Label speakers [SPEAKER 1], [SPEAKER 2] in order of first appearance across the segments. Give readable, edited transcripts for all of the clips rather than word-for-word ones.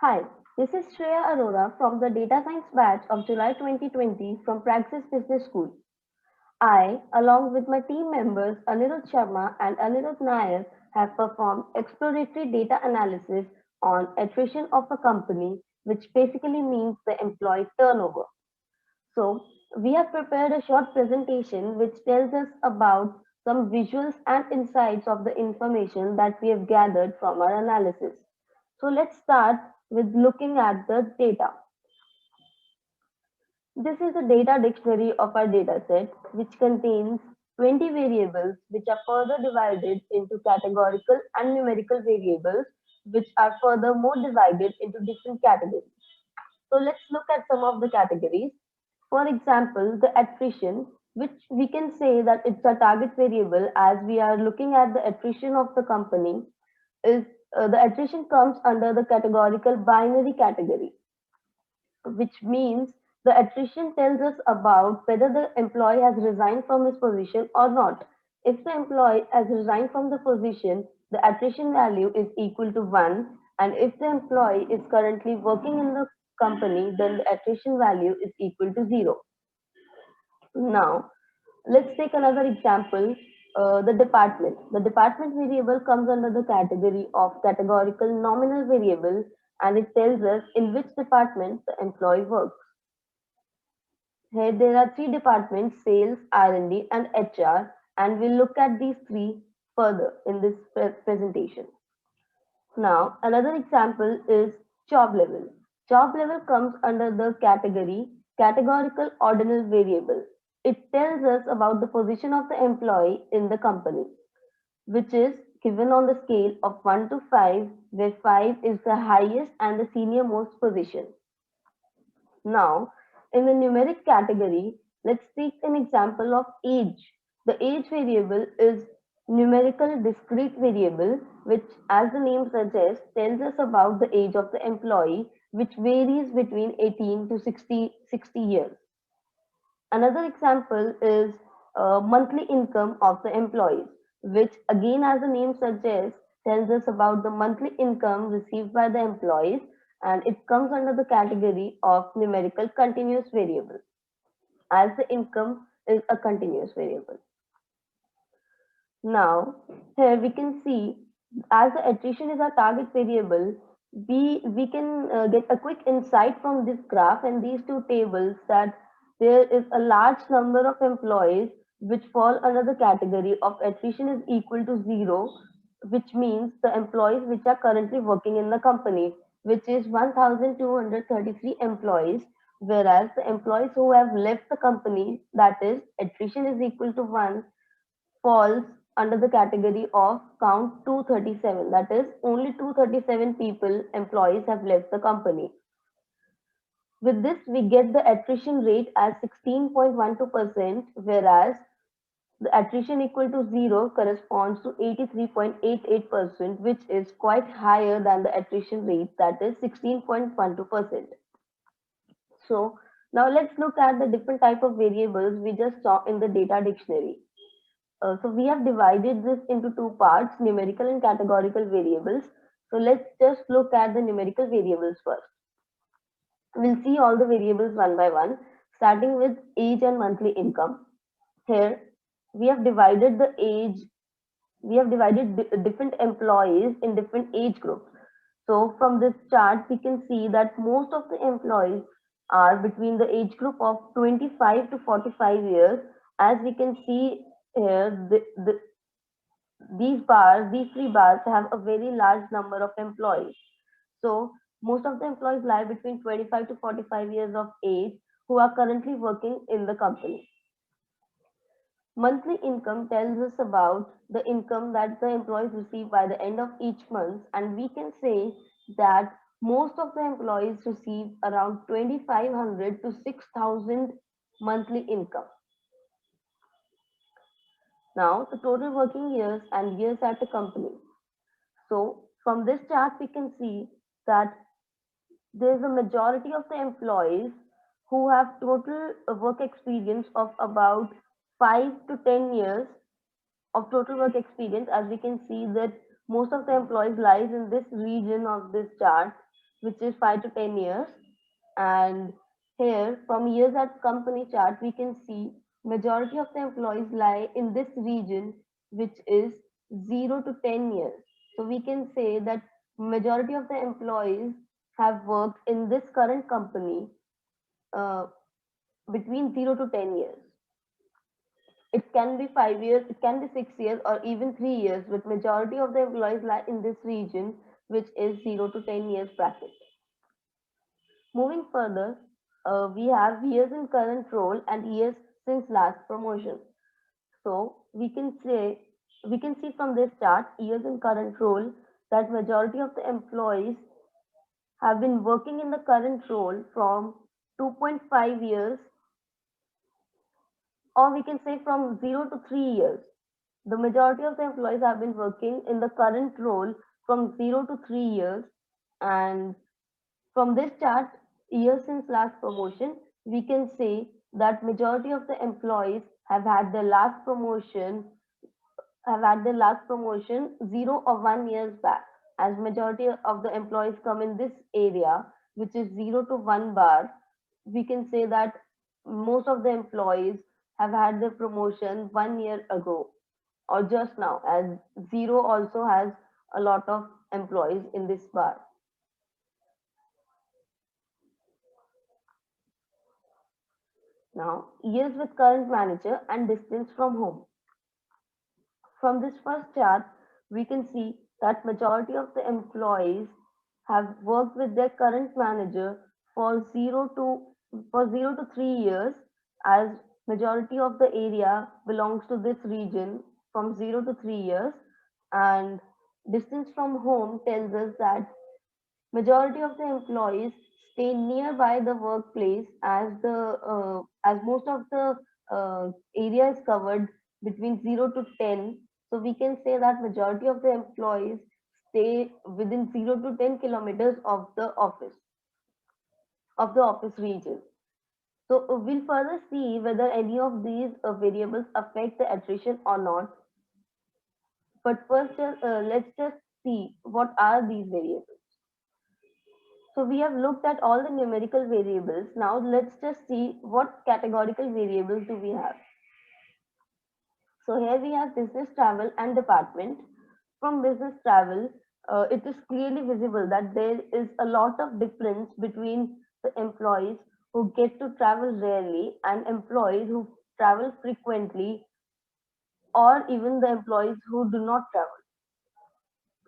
[SPEAKER 1] Hi, this is Shreya Arora from the Data Science batch of July 2020 from Praxis Business School. I, along with my team members Anirudh Sharma and Anirudh Nair, have performed exploratory data analysis on attrition of a company, which basically means the employee turnover. So, we have prepared a short presentation which tells us about some visuals and insights of the information that we have gathered from our analysis. So, let's start with looking at the data. This is the data dictionary of our dataset, which contains 20 variables which are further divided into categorical and numerical variables, which are furthermore divided into different categories. So let's look at some of the categories. For example, the attrition, which we can say that it's a target variable as we are looking at the attrition of the company, is the attrition comes under the categorical binary category, which means the attrition tells us about whether the employee has resigned from his position or not. If the employee has resigned from the position, the attrition value is equal to 1, and if the employee is currently working in the company, then the attrition value is equal to 0. Now, let's take another example, the department. The department variable comes under the category of categorical nominal variable, and it tells us in which department the employee works. Here there are three departments, sales, R&D, and HR, and we'll look at these three further in this presentation. Now, another example is job level. Job level comes under the category categorical ordinal variable. It tells us about the position of the employee in the company, which is given on the scale of 1 to 5, where 5 is the highest and the senior most position. Now, in the numeric category, let's take an example of age. The age variable is numerical discrete variable, which, as the name suggests, tells us about the age of the employee, which varies between 18 to 60 years. Another example is monthly income of the employees, which again, as the name suggests, tells us about the monthly income received by the employees, and it comes under the category of numerical continuous variable, as the income is a continuous variable. Now, here we can see as the attrition is our target variable, we can get a quick insight from this graph and these two tables that there is a large number of employees which fall under the category of attrition is equal to 0, which means the employees which are currently working in the company, which is 1,233 employees, whereas the employees who have left the company, that is attrition is equal to 1, falls under the category of count 237. That is, only 237 people, employees have left the company. With this, we get the attrition rate as 16.12%, whereas the attrition equal to 0 corresponds to 83.88%, which is quite higher than the attrition rate, that is 16.12%. So now let's look at the different type of variables we just saw in the data dictionary. So we have divided this into two parts, numerical and categorical variables. So let's just look at the numerical variables first. We'll see all the variables one by one, starting with age and monthly income. Here we have divided the age, we have divided different employees in different age groups. So from this chart, we can see that most of the employees are between the age group of 25 to 45 years. As we can see here, these three bars have a very large number of employees. So most of the employees lie between 25 to 45 years of age who are currently working in the company. Monthly income tells us about the income that the employees receive by the end of each month, and we can say that most of the employees receive around 2,500 to 6,000 monthly income. Now, the total working years and years at the company. So, from this chart, we can see that there is a majority of the employees who have total work experience of about 5 to 10 years of total work experience. As we can see that most of the employees lies in this region of this chart, which is 5 to 10 years. And here, from years at company chart, we can see majority of the employees lie in this region, which is 0 to 10 years. So we can say that majority of the employees have worked in this current company uh, between 0 to 10 years. It can be 5 years, it can be 6 years, or even 3 years, but majority of the employees lie in this region, which is 0 to 10 years bracket. Moving further, we have years in current role and years since last promotion. So we can see from this chart years in current role that majority of the employees have been working in the current role from 2.5 years, or we can say from 0 to 3 years. The majority of the employees have been working in the current role from 0 to 3 years, and from this chart, years since last promotion, we can say that majority of the employees have had their last promotion 0 or 1 years back, as majority of the employees come in this area, which is 0 to 1 bar. We can say that most of the employees have had their promotion 1 year ago or just now, as 0 also has a lot of employees in this bar. Now, years with current manager and distance from home. From this first chart, we can see that majority of the employees have worked with their current manager for 0 to 3 years, as majority of the area belongs to this region from 0 to 3 years. And distance from home tells us that majority of the employees stay nearby the workplace, as most of the area is covered between 0 to 10. So we can say that majority of the employees stay within 0 to 10 kilometers of the office region. So we'll further see whether any of these variables affect the attrition or not. But first, let's just see what are these variables. So we have looked at all the numerical variables. Now let's just see what categorical variables do we have. So here we have business travel and department. From business travel, it is clearly visible that there is a lot of difference between the employees who get to travel rarely and employees who travel frequently, or even the employees who do not travel.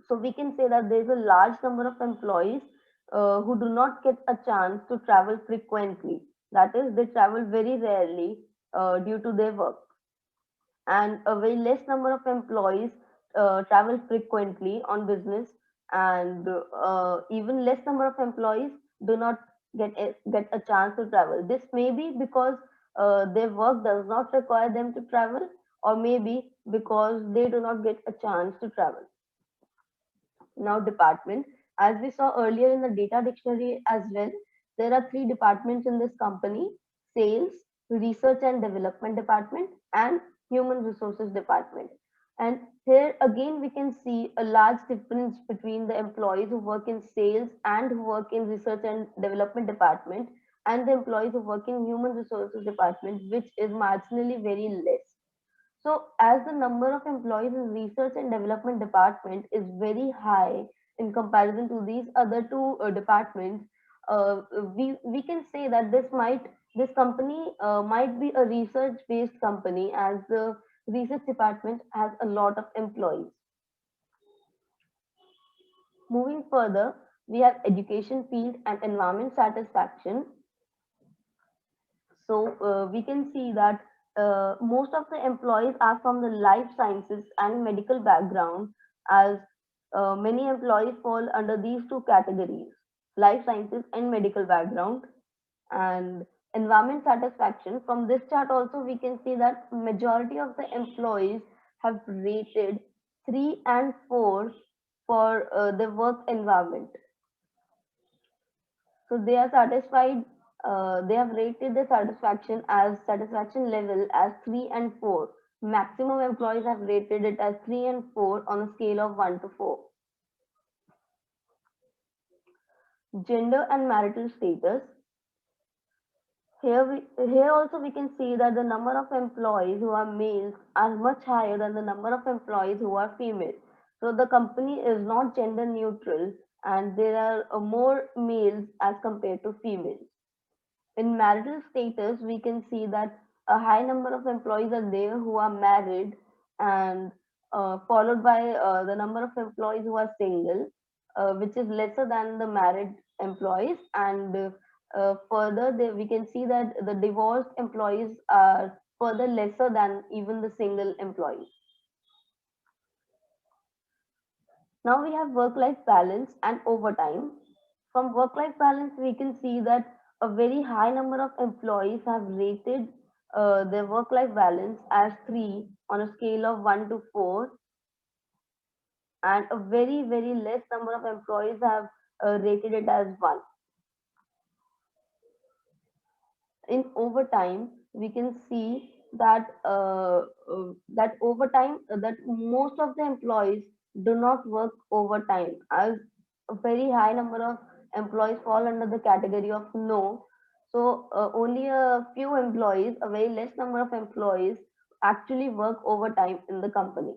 [SPEAKER 1] So we can say that there is a large number of employees who do not get a chance to travel frequently. That is, they travel very rarely due to their work, and a very less number of employees travel frequently on business, and even less number of employees do not get a chance to travel. This may be because their work does not require them to travel, or maybe because they do not get a chance to travel. Now, department, as we saw earlier in the data dictionary as well, there are three departments in this company: sales, research and development department, and human resources department. And here again, we can see a large difference between the employees who work in sales and who work in research and development department, and the employees who work in human resources department, which is marginally very less. So, as the number of employees in research and development department is very high in comparison to these other two departments, we can say that this company might be a research based company, as the research department has a lot of employees. Moving further, we have education field and environment satisfaction. So we can see that most of the employees are from the life sciences and medical background, as many employees fall under these two categories: life sciences and medical background. And environment satisfaction, from this chart also we can see that majority of the employees have rated 3 and 4 for the work environment. So they are satisfied. They have rated the satisfaction level as 3 and 4. Maximum employees have rated it as 3 and 4 on a scale of 1 to 4. Gender and marital status. Here also we can see that the number of employees who are males are much higher than the number of employees who are female. So the company is not gender neutral, and there are more males as compared to females. In marital status, we can see that a high number of employees are there who are married, and followed by the number of employees who are single, which is lesser than the married employees. And further, we can see that the divorced employees are further lesser than even the single employees. Now we have work-life balance and overtime. From work-life balance, we can see that a very high number of employees have rated their work-life balance as 3 on a scale of 1 to 4, and a very, very less number of employees have rated it as 1. In overtime, we can see that that overtime that most of the employees do not work overtime, as a very high number of employees fall under the category of no. So only a few employees, a very less number of employees, actually work overtime in the company.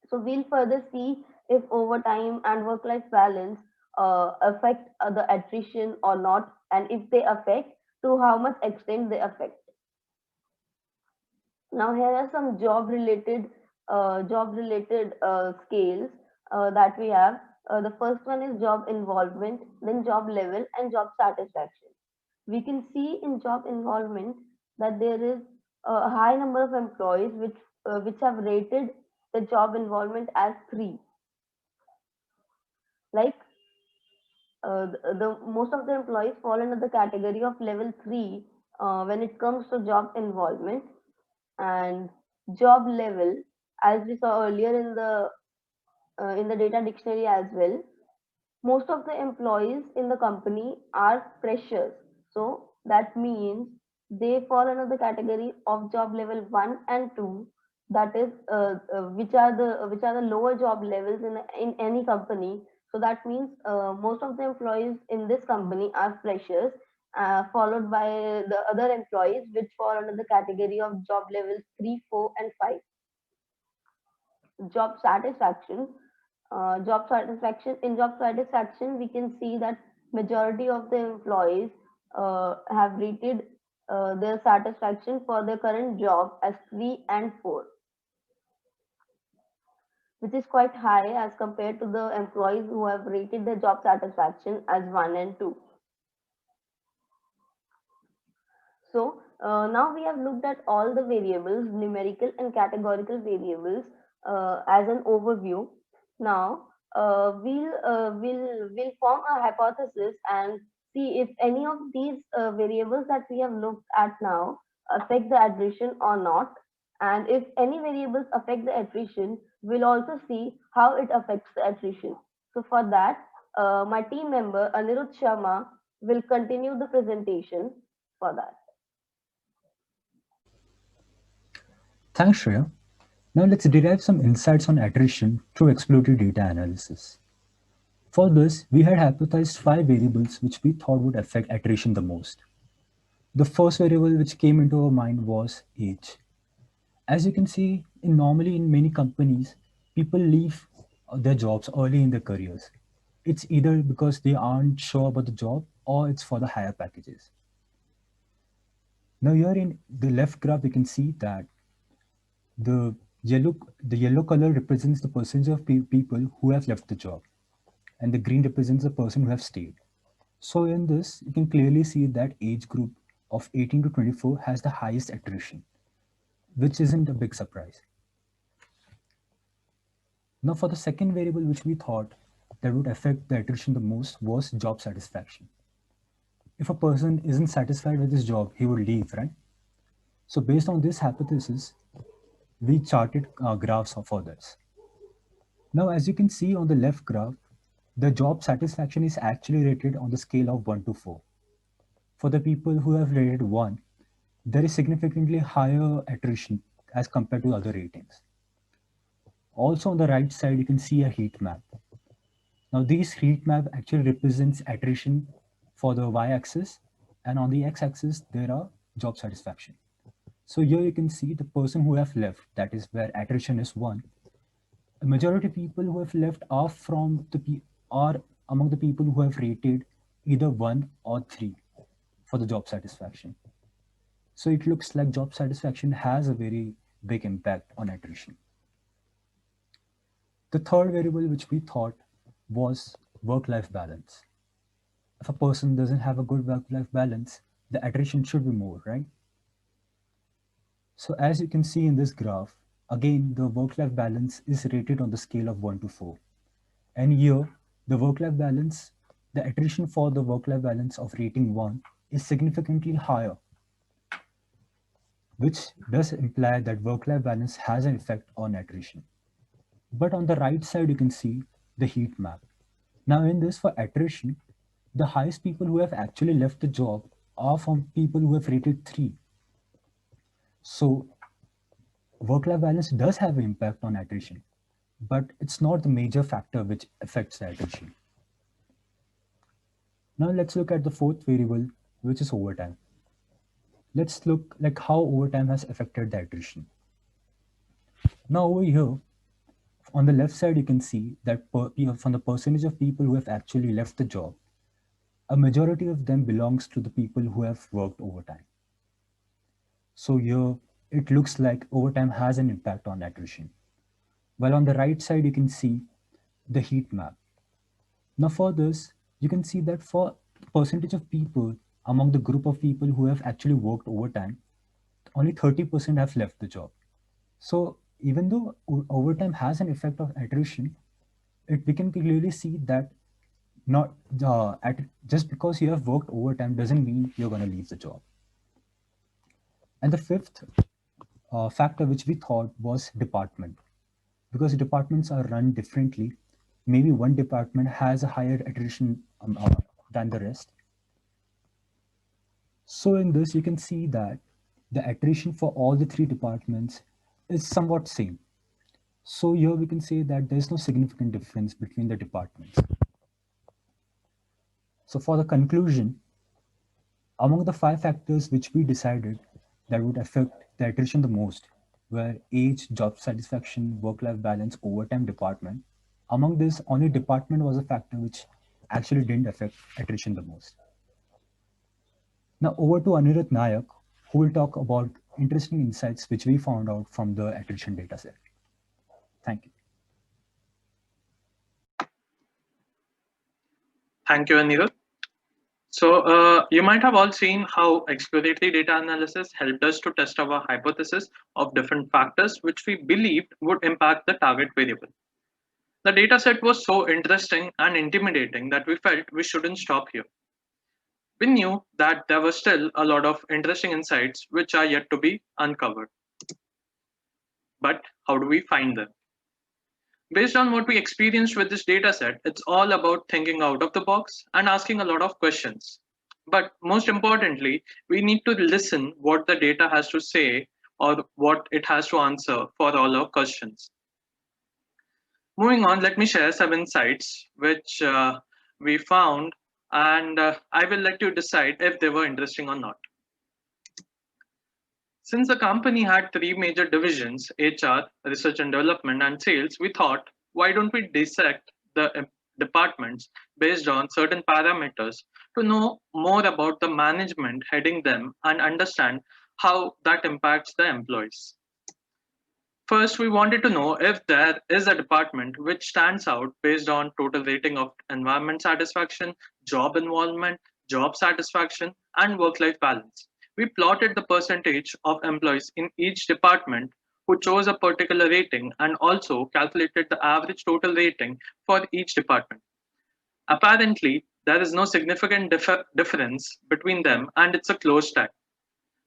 [SPEAKER 1] So we'll further see if overtime and work-life balance affect the attrition or not, and if they affect, to how much extent they affect. Now here are some job related scales that we have. The first one is job involvement, then job level, and job satisfaction. We can see in job involvement that there is a high number of employees which have rated the job involvement as 3. Like the most of the employees fall under the category of level 3 when it comes to job involvement. And job level, as we saw earlier in the data dictionary as well, most of the employees in the company are freshers. So that means they fall under the category of job level 1 and 2. That is which are the lower job levels in any company. So that means most of the employees in this company are freshers, followed by the other employees which fall under the category of job levels 3, 4, and 5. Job satisfaction. In job satisfaction, we can see that majority of the employees have rated their satisfaction for their current job as 3 and 4, which is quite high as compared to the employees who have rated their job satisfaction as 1 and 2. So now we have looked at all the variables, numerical and categorical variables, as an overview. Now we'll form a hypothesis and see if any of these variables that we have looked at now affect the attrition or not. And if any variables affect the attrition, we'll also see how it affects the attrition. So for that, my team member Anirudh Sharma will continue the presentation for that.
[SPEAKER 2] Thanks, Shreya. Now let's derive some insights on attrition through exploratory data analysis. For this, we had hypothesized 5 variables which we thought would affect attrition the most. The first variable which came into our mind was age. As you can see, normally in many companies, people leave their jobs early in their careers. It's either because they aren't sure about the job or it's for the higher packages. Now here in the left graph, you can see that the yellow color represents the percentage of people who have left the job, and the green represents the person who have stayed. So in this, you can clearly see that age group of 18 to 24 has the highest attrition, which isn't a big surprise. Now for the second variable which we thought that would affect the attrition the most was job satisfaction. If a person isn't satisfied with his job, he would leave, right? So based on this hypothesis, we charted graphs for this. Now, as you can see on the left graph, the job satisfaction is actually rated on the scale of 1 to 4. For the people who have rated 1, there is significantly higher attrition as compared to other ratings. Also on the right side, you can see a heat map. Now these heat map actually represents attrition for the y-axis, and on the x-axis there are job satisfaction. So here you can see the person who have left, that is where attrition is 1. A majority of people who have left are from are among the people who have rated either 1 or 3 for the job satisfaction. So it looks like job satisfaction has a very big impact on attrition. The third variable which we thought was work-life balance. If a person doesn't have a good work-life balance, the attrition should be more, right? So as you can see in this graph, again, the work-life balance is rated on the scale of 1 to 4. And here, the work-life balance, the attrition for the work-life balance of rating 1 is significantly higher, which does imply that work-life balance has an effect on attrition. But on the right side, you can see the heat map. Now in this, for attrition, the highest people who have actually left the job are from people who have rated 3. So work-life balance does have an impact on attrition, but it's not the major factor which affects the attrition. Now let's look at the fourth variable, which is overtime. Let's look like how overtime has affected the attrition. Now over here, on the left side, you can see that from the percentage of people who have actually left the job, a majority of them belongs to the people who have worked overtime. So here, it looks like overtime has an impact on attrition. While on the right side, you can see the heat map. Now for this, you can see that for percentage of people among the group of people who have actually worked overtime, only 30% have left the job. So even though overtime has an effect of attrition, we can clearly see that not just because you have worked overtime doesn't mean you're going to leave the job. And the fifth factor which we thought was department. Because departments are run differently, maybe one department has a higher attrition than the rest. So in this, you can see that the attrition for all the 3 departments is somewhat same. So here we can say that there's no significant difference between the departments. So for the conclusion, among the 5 factors which we decided that would affect the attrition the most were age, job satisfaction, work-life balance, overtime, department. Among this, only department was a factor which actually didn't affect attrition the most. Now over to Anirudh Nayak, who will talk about interesting insights which we found out from the attrition dataset. Thank you.
[SPEAKER 3] Thank you, Anirudh. So you might have all seen how exploratory data analysis helped us to test our hypothesis of different factors which we believed would impact the target variable. The dataset was so interesting and intimidating that we felt we shouldn't stop here. We knew that there were still a lot of interesting insights which are yet to be uncovered. But how do we find them? Based on what we experienced with this dataset, it's all about thinking out of the box and asking a lot of questions. But most importantly, we need to listen what the data has to say or what it has to answer for all our questions. Moving on, let me share some insights which we found, and I will let you decide if they were interesting or not. Since the company had 3 major divisions, HR, research and development, and sales, we thought, why don't we dissect the departments based on certain parameters to know more about the management heading them and understand how that impacts the employees. First, we wanted to know if there is a department which stands out based on total rating of environment satisfaction, job involvement, job satisfaction, and work-life balance. We plotted the percentage of employees in each department who chose a particular rating and also calculated the average total rating for each department. Apparently, there is no significant difference between them and it's a close tie.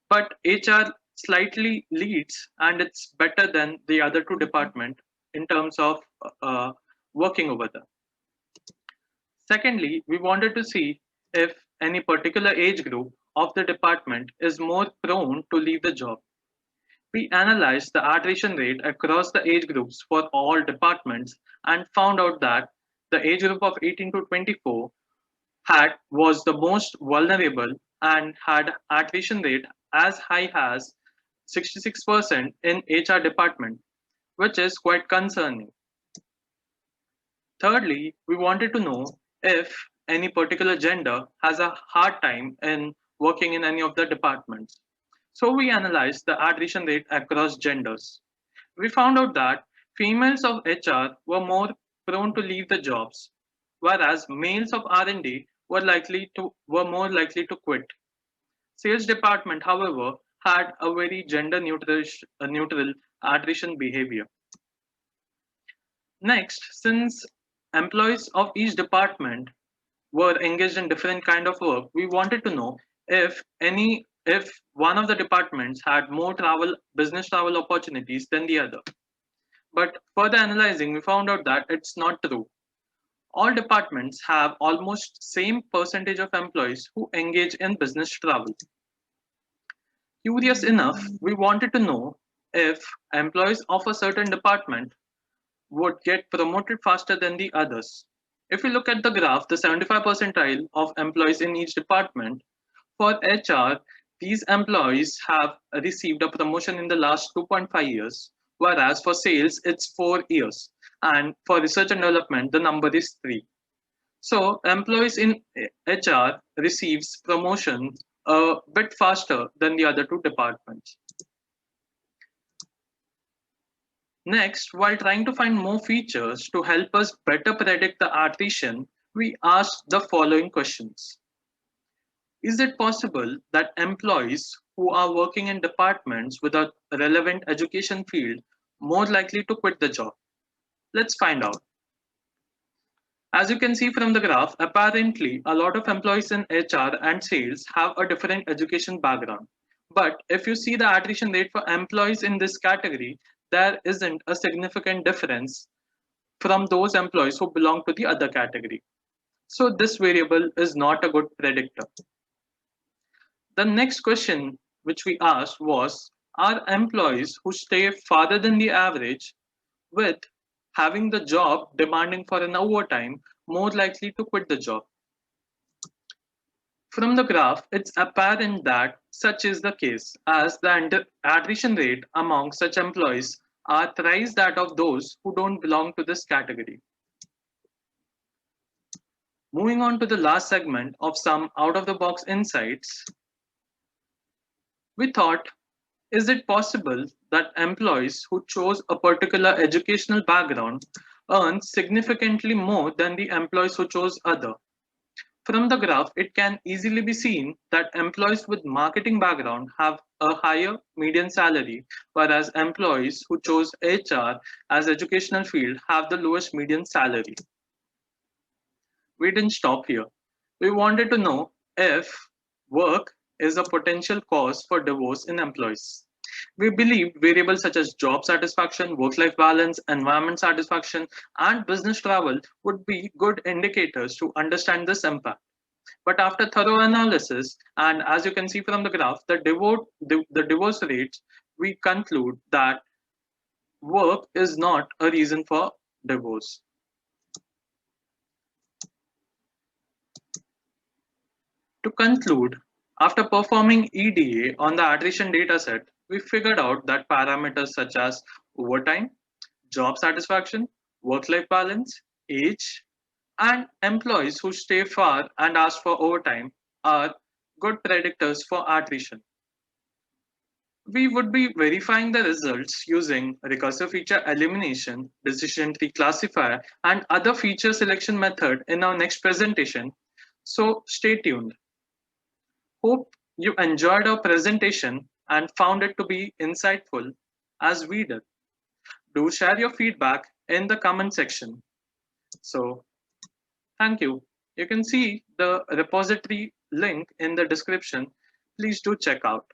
[SPEAKER 3] But HR slightly leads and it's better than the other 2 departments in terms of working over there. Secondly, we wanted to see if any particular age group of the department is more prone to leave the job. We analyzed the attrition rate across the age groups for all departments and found out that the age group of 18 to 24 was the most vulnerable and had attrition rate as high as 66% in HR department, which is quite concerning. Thirdly, we wanted to know if any particular gender has a hard time in working in any of the departments. So we analyzed the attrition rate across genders. We found out that females of HR were more prone to leave the jobs, whereas males of R&D were more likely to quit. Sales department, however, had a very neutral attrition behavior. Next, since employees of each department were engaged in different kind of work, we wanted to know if one of the departments had more business travel opportunities than the other. But further analyzing, we found out that it's not true. All departments have almost same percentage of employees who engage in business travel. Curious enough, we wanted to know if employees of a certain department would get promoted faster than the others. If we look at the graph, the 75 percentile of employees in each department, for HR, these employees have received a promotion in the last 2.5 years, whereas for sales, it's 4 years. And for research and development, the number is 3. So employees in HR receives promotion a bit faster than the other two departments. Next, while trying to find more features to help us better predict the attrition, we asked the following questions. Is it possible that employees who are working in departments with a relevant education field more likely to quit the job? Let's find out. As you can see from the graph, apparently a lot of employees in HR and sales have a different education background. But if you see the attrition rate for employees in this category, there isn't a significant difference from those employees who belong to the other category. So this variable is not a good predictor. The next question which we asked was, are employees who stay farther than the average with having the job demanding for an overtime more likely to quit the job? From the graph, it's apparent that such is the case, as the attrition rate among such employees are thrice that of those who don't belong to this category. Moving on to the last segment of some out-of-the-box insights, we thought, is it possible that employees who chose a particular educational background earn significantly more than the employees who chose other? From the graph, it can easily be seen that employees with marketing background have a higher median salary, whereas employees who chose HR as educational field have the lowest median salary. We didn't stop here. We wanted to know if work is a potential cause for divorce in employees. We believe variables such as job satisfaction, work-life balance, environment satisfaction, and business travel would be good indicators to understand this impact. But after thorough analysis, and as you can see from the graph, the divorce rates, we conclude that work is not a reason for divorce. To conclude, after performing EDA on the attrition dataset, we figured out that parameters such as overtime, job satisfaction, work-life balance, age, and employees who stay far and ask for overtime are good predictors for attrition. We would be verifying the results using recursive feature elimination, decision tree classifier, and other feature selection method in our next presentation. So stay tuned. Hope you enjoyed our presentation and found it to be insightful as we did. Do share your feedback in the comment section. So thank you. You can see the repository link in the description. Please do check out.